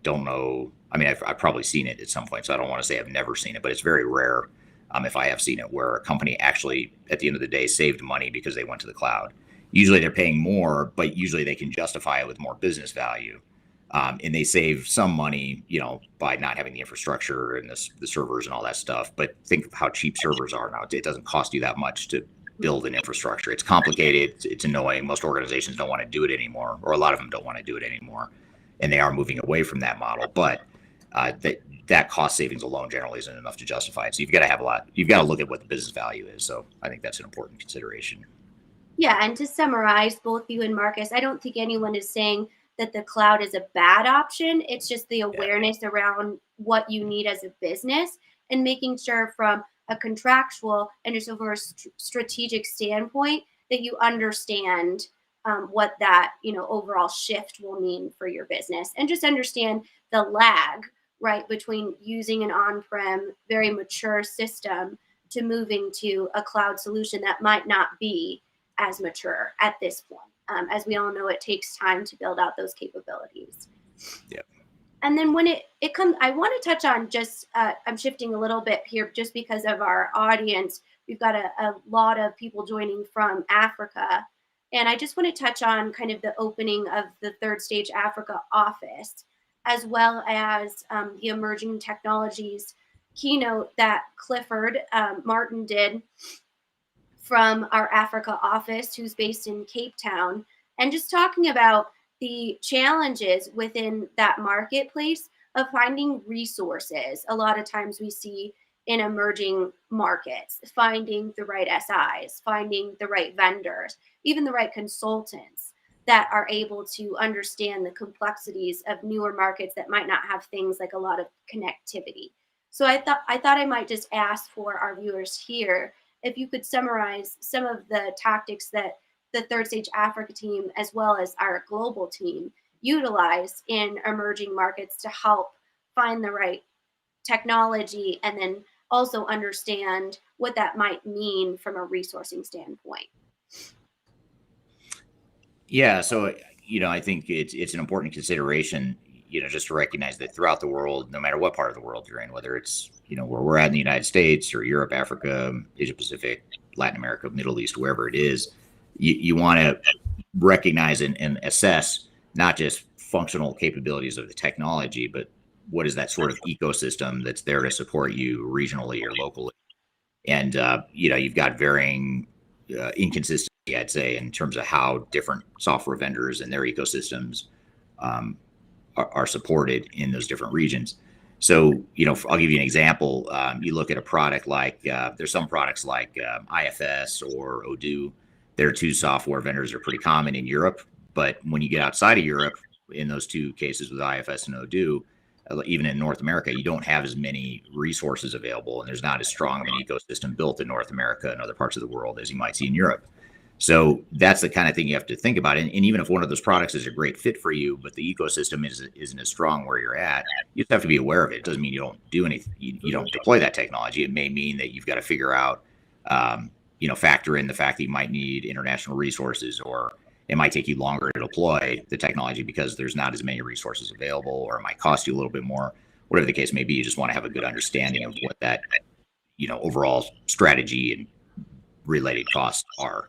don't know. I mean, I've probably seen it at some point, so I don't want to say I've never seen it, but it's very rare, if I have seen it, where a company actually, at the end of the day, saved money because they went to the cloud. Usually they're paying more, but usually they can justify it with more business value. And they save some money, by not having the infrastructure and the servers and all that stuff. But think of how cheap servers are now. It doesn't cost you that much to build an infrastructure. It's complicated. It's annoying. Most organizations don't want to do it anymore, or a lot of them don't want to do it anymore. And they are moving away from that model. But that cost savings alone generally isn't enough to justify it. So you've got to have you've got to look at what the business value is. So I think that's an important consideration. Yeah, and to summarize, both you and Marcus, I don't think anyone is saying that the cloud is a bad option. It's just the awareness around what you need as a business, and making sure from a contractual and just over a strategic standpoint that you understand what that overall shift will mean for your business, and just understand the lag, right, between using an on-prem very mature system to moving to a cloud solution that might not be as mature at this point. As we all know, it takes time to build out those capabilities. Yeah. And then when it comes, I want to touch on just, I'm shifting a little bit here just because of our audience. We've got a lot of people joining from Africa. And I just want to touch on kind of the opening of the Third Stage Africa office, as well as the emerging technologies keynote that Clifford Martin did from our Africa office, who's based in Cape Town, and just talking about the challenges within that marketplace of finding resources. A lot of times we see in emerging markets, finding the right SIs, finding the right vendors, even the right consultants that are able to understand the complexities of newer markets that might not have things like a lot of connectivity. So I thought I might just ask for our viewers here if you could summarize some of the tactics that the Third Stage Africa team, as well as our global team, utilize in emerging markets to help find the right technology, and then also understand what that might mean from a resourcing standpoint. Yeah. So, I think it's an important consideration, just to recognize that throughout the world, no matter what part of the world you're in, whether it's, where we're at in the United States or Europe, Africa, Asia Pacific, Latin America, Middle East, wherever it is, you want to recognize and assess not just functional capabilities of the technology, but what is that sort of ecosystem that's there to support you regionally or locally. And, you've got varying inconsistent I'd say, in terms of how different software vendors and their ecosystems are supported in those different regions. So, I'll give you an example. You look at a product like, there's some products like IFS or Odoo. Their two software vendors are pretty common in Europe. But when you get outside of Europe, in those two cases with IFS and Odoo, even in North America, you don't have as many resources available, and there's not as strong of an ecosystem built in North America and other parts of the world as you might see in Europe. So that's the kind of thing you have to think about. And even if one of those products is a great fit for you, but the ecosystem isn't as strong where you're at, you just have to be aware of it. It doesn't mean you don't do anything. You don't deploy that technology. It may mean that you've got to figure out, factor in the fact that you might need international resources, or it might take you longer to deploy the technology because there's not as many resources available, or it might cost you a little bit more. Whatever the case may be, you just want to have a good understanding of what that, overall strategy and related costs are.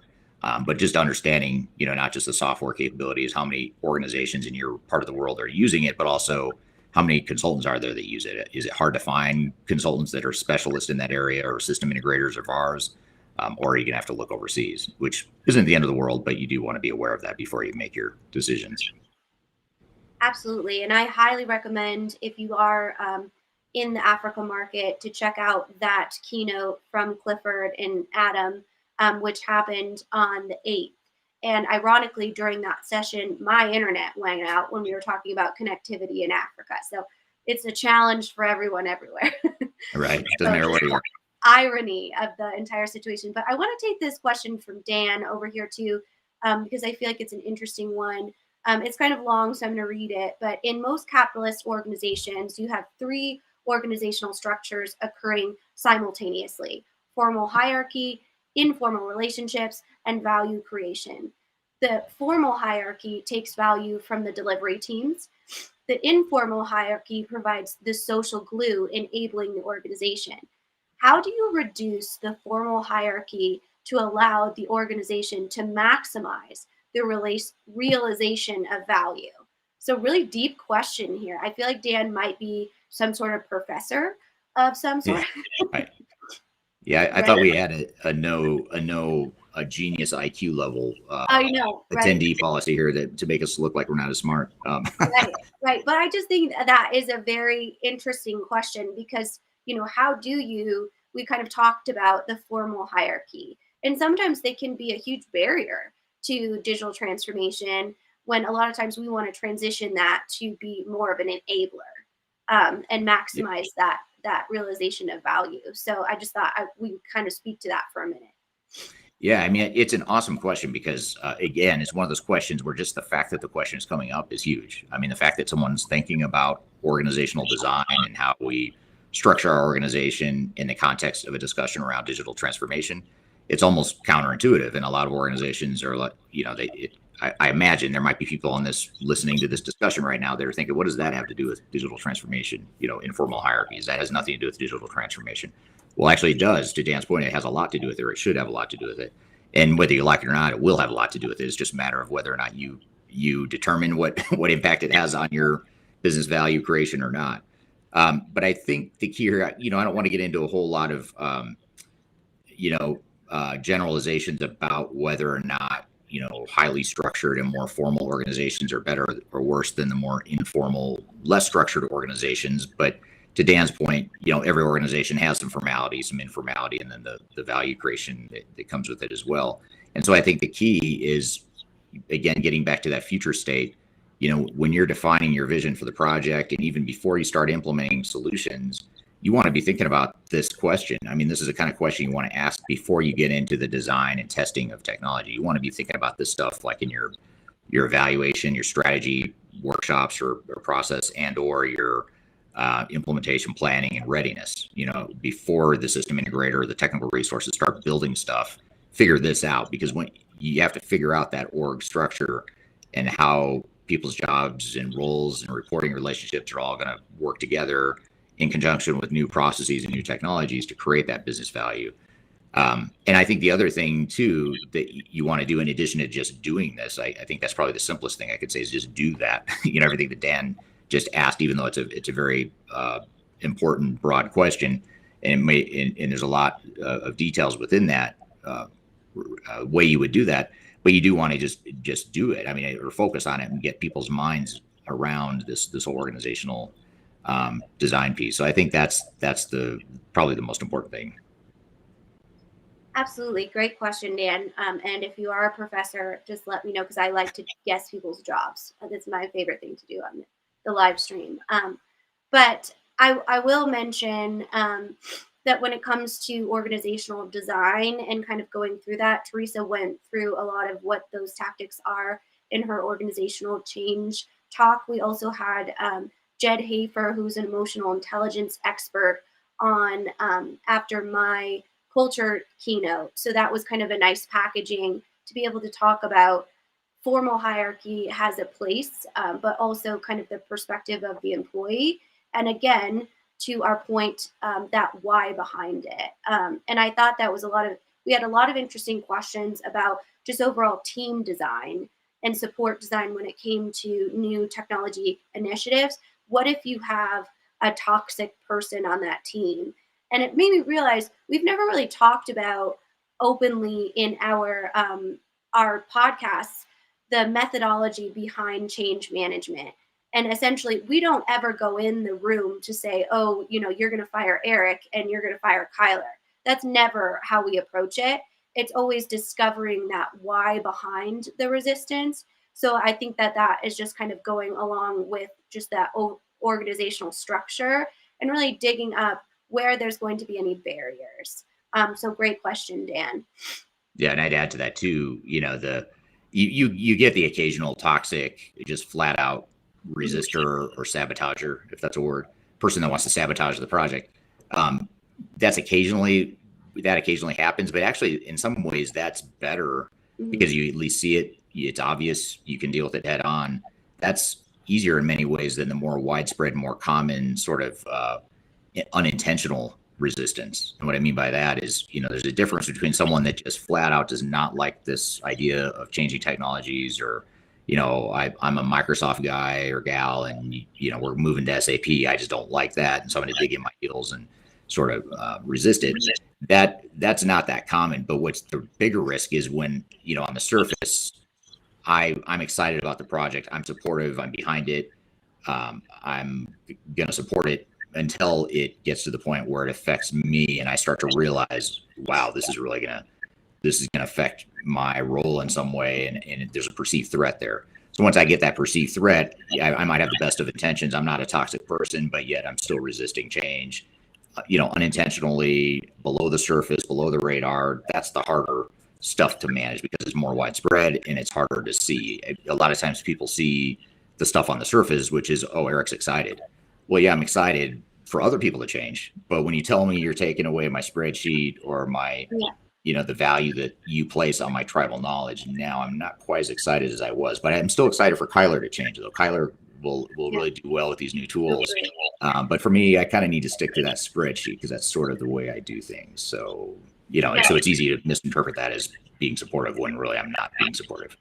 But just understanding, not just the software capabilities, how many organizations in your part of the world are using it, but also how many consultants are there that use it? Is it hard to find consultants that are specialists in that area, or system integrators of ours? Or are you going to have to look overseas, which isn't the end of the world, but you do want to be aware of that before you make your decisions. Absolutely. And I highly recommend, if you are in the Africa market, to check out that keynote from Clifford and Adam, which happened on the 8th. And ironically, during that session, my internet went out when we were talking about connectivity in Africa. So it's a challenge for everyone everywhere. Right. Doesn't matter where you are. Irony of the entire situation. But I want to take this question from Dan over here too, because I feel like it's an interesting one. It's kind of long, so I'm going to read it. But in most capitalist organizations, you have three organizational structures occurring simultaneously: formal hierarchy, informal relationships, and value creation. The formal hierarchy takes value from the delivery teams. The informal hierarchy provides the social glue enabling the organization. How do you reduce the formal hierarchy to allow the organization to maximize the realization of value? So really deep question here. I feel like Dan might be some sort of professor of some sort. Yeah, right. Yeah, I thought we had a genius IQ level I know, attendee policy here to make us look like we're not as smart. Right. But I just think that is a very interesting question, because, how do we kind of talked about the formal hierarchy, and sometimes they can be a huge barrier to digital transformation, when a lot of times we want to transition that to be more of an enabler, and maximize that realization of value. So I just thought we kind of speak to that for a minute. Yeah, I mean, it's an awesome question because, again, it's one of those questions where just the fact that the question is coming up is huge. I mean, the fact that someone's thinking about organizational design and how we structure our organization in the context of a discussion around digital transformation, it's almost counterintuitive. And a lot of organizations are like, I imagine there might be people on this listening to this discussion right now that are thinking, what does that have to do with digital transformation? Informal hierarchies, that has nothing to do with digital transformation. Well, actually, it does. To Dan's point, it has a lot to do with it, or it should have a lot to do with it. And whether you like it or not, it will have a lot to do with it. It's just a matter of whether or not you determine what impact it has on your business value creation or not. But I think the key here, I don't want to get into a whole lot of, generalizations about whether or not, highly structured and more formal organizations are better or worse than the more informal, less structured organizations. But to Dan's point, every organization has some formality, some informality, and then the value creation that comes with it as well. And so I think the key is, again, getting back to that future state, when you're defining your vision for the project, and even before you start implementing solutions, you want to be thinking about this question. I mean, this is the kind of question you want to ask before you get into the design and testing of technology. You want to be thinking about this stuff like in your evaluation, your strategy workshops or process, and or your implementation planning and readiness. Before the system integrator or the technical resources start building stuff, figure this out, because when you have to figure out that org structure and how people's jobs and roles and reporting relationships are all going to work together in conjunction with new processes and new technologies to create that business value. And I think the other thing too that you want to do, in addition to just doing this, I think that's probably the simplest thing I could say, is just do that. Everything that Dan just asked, even though it's a very important, broad question, and there's a lot of details within that. way you would do that, but you do want to just do it. I mean, or focus on it and get people's minds around this whole organizational design piece. So I think that's the probably the most important thing. Absolutely. Great question, Dan. And if you are a professor, just let me know because I like to guess people's jobs. That's my favorite thing to do on the live stream. But I will mention that when it comes to organizational design and kind of going through that, Teresa went through a lot of what those tactics are in her organizational change talk. We also had Jed Hafer, who's an emotional intelligence expert, on after my culture keynote. So that was kind of a nice packaging to be able to talk about formal hierarchy has a place, but also kind of the perspective of the employee. And again, to our point, that why behind it. And I thought that was we had a lot of interesting questions about just overall team design and support design when it came to new technology initiatives. What if you have a toxic person on that team? And it made me realize we've never really talked about openly in our podcasts the methodology behind change management. And essentially, we don't ever go in the room to say, oh, you're going to fire Eric and you're going to fire Kyler. That's never how we approach it. It's always discovering that why behind the resistance. So I think that is just kind of going along with just that organizational structure and really digging up where there's going to be any barriers. So great question, Dan. Yeah, and I'd add to that too. You get the occasional toxic, just flat out resistor or sabotager, if that's a word, person that wants to sabotage the project. Um, that's occasionally happens, but actually in some ways that's better because you at least see it. It's obvious. You can deal with it head on. That's easier in many ways than the more widespread, more common sort of unintentional resistance. And what I mean by that is, there's a difference between someone that just flat out does not like this idea of changing technologies, or, I'm a Microsoft guy or gal, and, we're moving to SAP. I just don't like that. And so I'm going to dig in my heels and sort of resist it. That's not that common. But what's the bigger risk is when, on the surface, I'm excited about the project. I'm supportive. I'm behind it. I'm going to support it until it gets to the point where it affects me and I start to realize, wow, this is going to affect my role in some way. And there's a perceived threat there. So once I get that perceived threat, I might have the best of intentions. I'm not a toxic person, but yet I'm still resisting change, unintentionally, below the surface, below the radar. That's the harder stuff to manage because it's more widespread and it's harder to see. A lot of times people see the stuff on the surface, which is, oh, Eric's excited. Well, yeah, I'm excited for other people to change. But when you tell me you're taking away my spreadsheet or my, the value that you place on my tribal knowledge, now I'm not quite as excited as I was. But I'm still excited for Kyler to change, though. Kyler will really do well with these new tools. But for me, I kind of need to stick to that spreadsheet because that's sort of the way I do things. So, and so it's easy to misinterpret that as being supportive when really I'm not being supportive.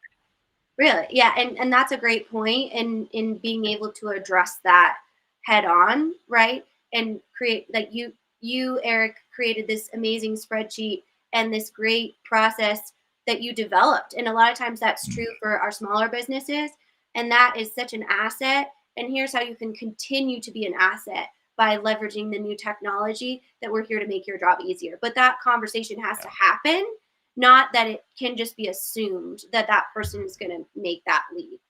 Really? Yeah. And that's a great point in being able to address that head on, right? And create, like you, Eric, created this amazing spreadsheet and this great process that you developed. And a lot of times that's true for our smaller businesses. And that is such an asset. And here's how you can continue to be an asset by leveraging the new technology that we're here to make your job easier. But that conversation has to happen, not that it can just be assumed that that person is going to make that leap.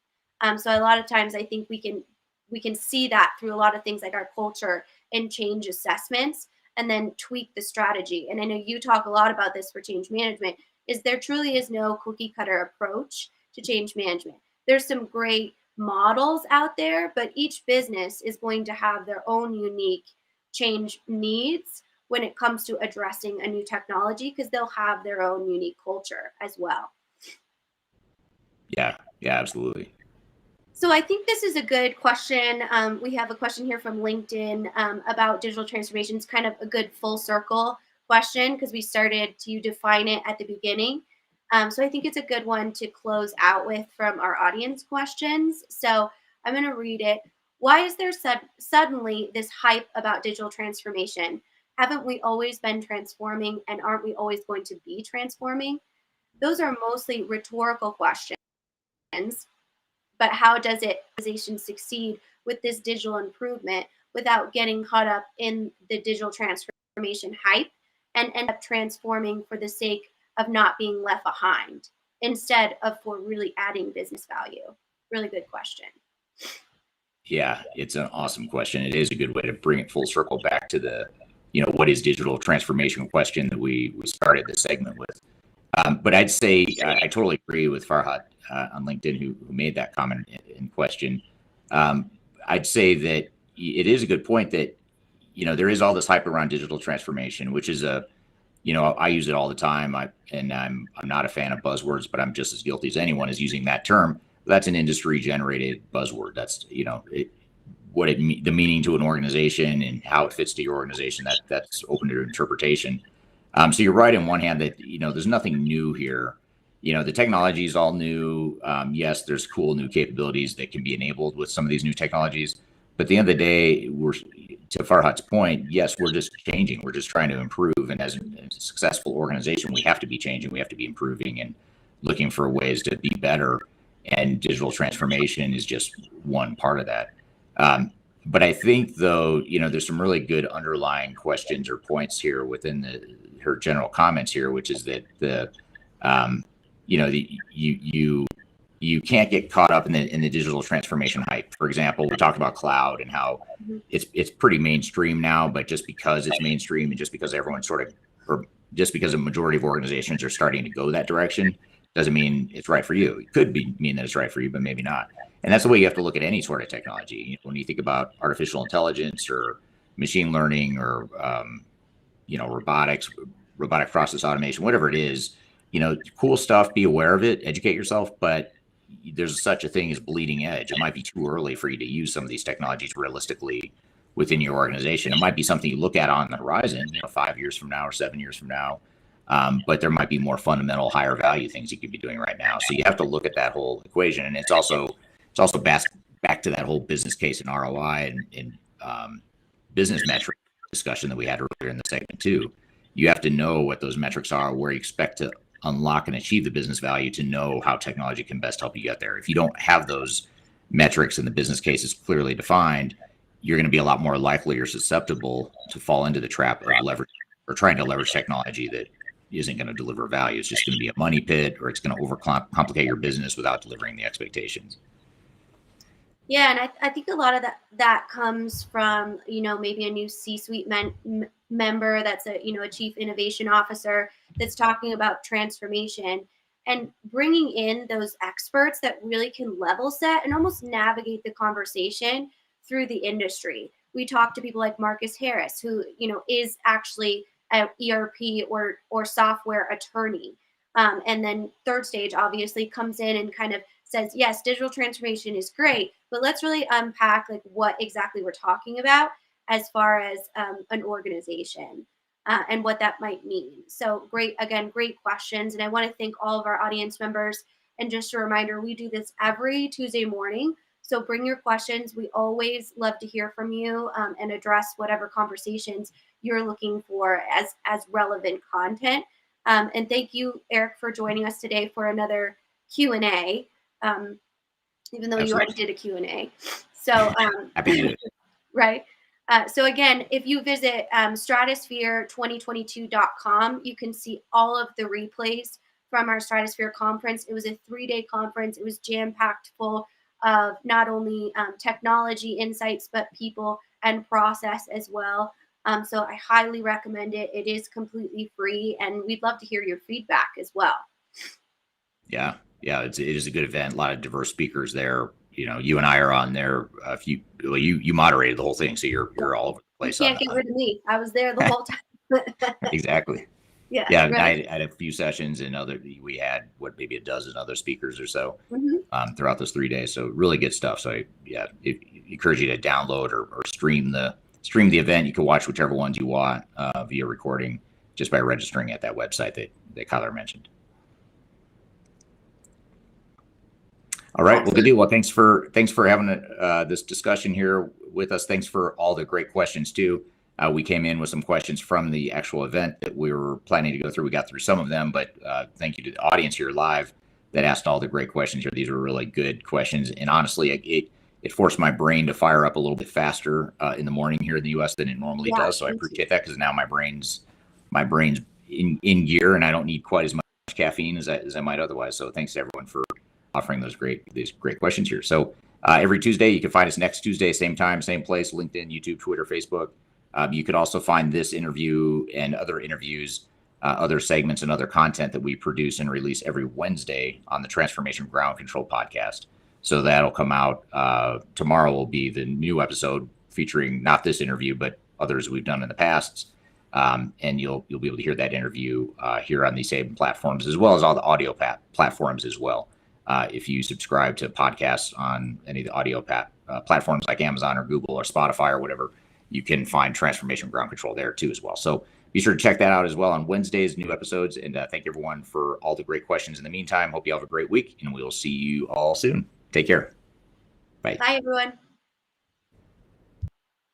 So a lot of times I think we can see that through a lot of things like our culture and change assessments and then tweak the strategy. And I know you talk a lot about this for change management, is there truly is no cookie cutter approach to change management. There's some great models out there, but each business is going to have their own unique change needs when it comes to addressing a new technology because they'll have their own unique culture as well. Yeah, absolutely. So I think this is a good question. We have a question here from LinkedIn about digital transformations, kind of a good full circle question because we started to define it at the beginning. So I think it's a good one to close out with from our audience questions. So I'm going to read it. Why is there suddenly this hype about digital transformation? Haven't we always been transforming and aren't we always going to be transforming? those are mostly rhetorical questions. But how does it organization succeed with this digital improvement without getting caught up in the digital transformation hype and end up transforming for the sake of not being left behind instead of for really adding business value? Really good question. Yeah, it's an awesome question. It is a good way to bring it full circle back to the, what is digital transformation question that we started this segment with. But I'd say I totally agree with Farhad on LinkedIn who made that comment in question. I'd say that it is a good point that, there is all this hype around digital transformation, which is I use it all the time. I'm not a fan of buzzwords, but I'm just as guilty as anyone is using that term. That's an industry generated buzzword. That's, the meaning to an organization and how it fits to your organization. That's open to interpretation. So you're right in one hand that, there's nothing new here. The technology is all new. Yes, there's cool new capabilities that can be enabled with some of these new technologies. But at the end of the day, to Farhad's point, yes, we're just changing. We're just trying to improve. And as a successful organization, we have to be changing. We have to be improving and looking for ways to be better. And digital transformation is just one part of that. But I think, though, there's some really good underlying questions or points here within her general comments here, which is that you can't get caught up in the digital transformation hype. For example, we talked about cloud and how it's pretty mainstream now, but just because it's mainstream and just because everyone or just because a majority of organizations are starting to go that direction, doesn't mean it's right for you. It could mean that it's right for you, but maybe not. And that's the way you have to look at any sort of technology. When you think about artificial intelligence or machine learning or robotic process automation, whatever it is, cool stuff, be aware of it, educate yourself, but there's such a thing as bleeding edge. It might be too early for you to use some of these technologies realistically within your organization. It might be something you look at on the horizon, 5 years from now or 7 years from now. But there might be more fundamental, higher value things you could be doing right now. So you have to look at that whole equation, and it's also back to that whole business case and ROI and business metric discussion that we had earlier in the segment too. You have to know what those metrics are, where you expect to unlock and achieve the business value to know how technology can best help you get there. If you don't have those metrics and the business case is clearly defined, you're going to be a lot more likely or susceptible to fall into the trap of leverage or trying to leverage technology that isn't going to deliver value. It's just going to be a money pit, or it's going to overcomplicate your business without delivering the expectations. Yeah, and I think a lot of that comes from, maybe a new C-suite member that's a chief innovation officer that's talking about transformation and bringing in those experts that really can level set and almost navigate the conversation through the industry. We talk to people like Marcus Harris, who, is actually an ERP or software attorney. And then third stage obviously comes in and kind of says, yes, digital transformation is great, but let's really unpack like what exactly we're talking about as far as an organization and what that might mean. So great questions. And I want to thank all of our audience members. And just a reminder, we do this every Tuesday morning. So bring your questions. We always love to hear from you and address whatever conversations you're looking for as relevant content. And thank you, Eric, for joining us today for another Q&A. Even though you already did a Q&A. So, happy to do it. Right. So again, if you visit stratosphere2022.com, you can see all of the replays from our Stratosphere conference. It was a 3-day conference. It was jam-packed full of not only technology insights, but people and process as well. So I highly recommend it. It is completely free, and we'd love to hear your feedback as well. Yeah, it is a good event. A lot of diverse speakers there. You and I are on there. If you moderated the whole thing, so you're all over the place. You can't get rid of me. I was there the whole time. Exactly. Yeah. Right. I had a few sessions, and we had maybe a dozen other speakers or so throughout those 3 days. So really good stuff. So I encourage you to download or stream the event. You can watch whichever ones you want via recording just by registering at that website that Kyler mentioned. All right. Well, good deal. Well, thanks for having this discussion here with us. Thanks for all the great questions too. We came in with some questions from the actual event that we were planning to go through. We got through some of them, but thank you to the audience here live that asked all the great questions here. These were really good questions, and honestly, it forced my brain to fire up a little bit faster in the morning here in the U.S. than it normally does. So I appreciate that, because now my brain's in gear, and I don't need quite as much caffeine as I might otherwise. So thanks to everyone for offering these great questions here. So every Tuesday, you can find us next Tuesday, same time, same place, LinkedIn, YouTube, Twitter, Facebook. You could also find this interview and other interviews, other segments, and other content that we produce and release every Wednesday on the Transformation Ground Control podcast. So that'll come out tomorrow. Will be the new episode featuring not this interview, but others we've done in the past. And you'll be able to hear that interview here on these same platforms, as well as all the audio platforms as well. If you subscribe to podcasts on any of the audio platforms like Amazon or Google or Spotify or whatever, you can find Transformation Ground Control there too as well. So be sure to check that out as well on Wednesdays, new episodes. And thank you everyone for all the great questions in the meantime. Hope you have a great week, and we'll see you all soon. Take care. Bye. Bye, everyone.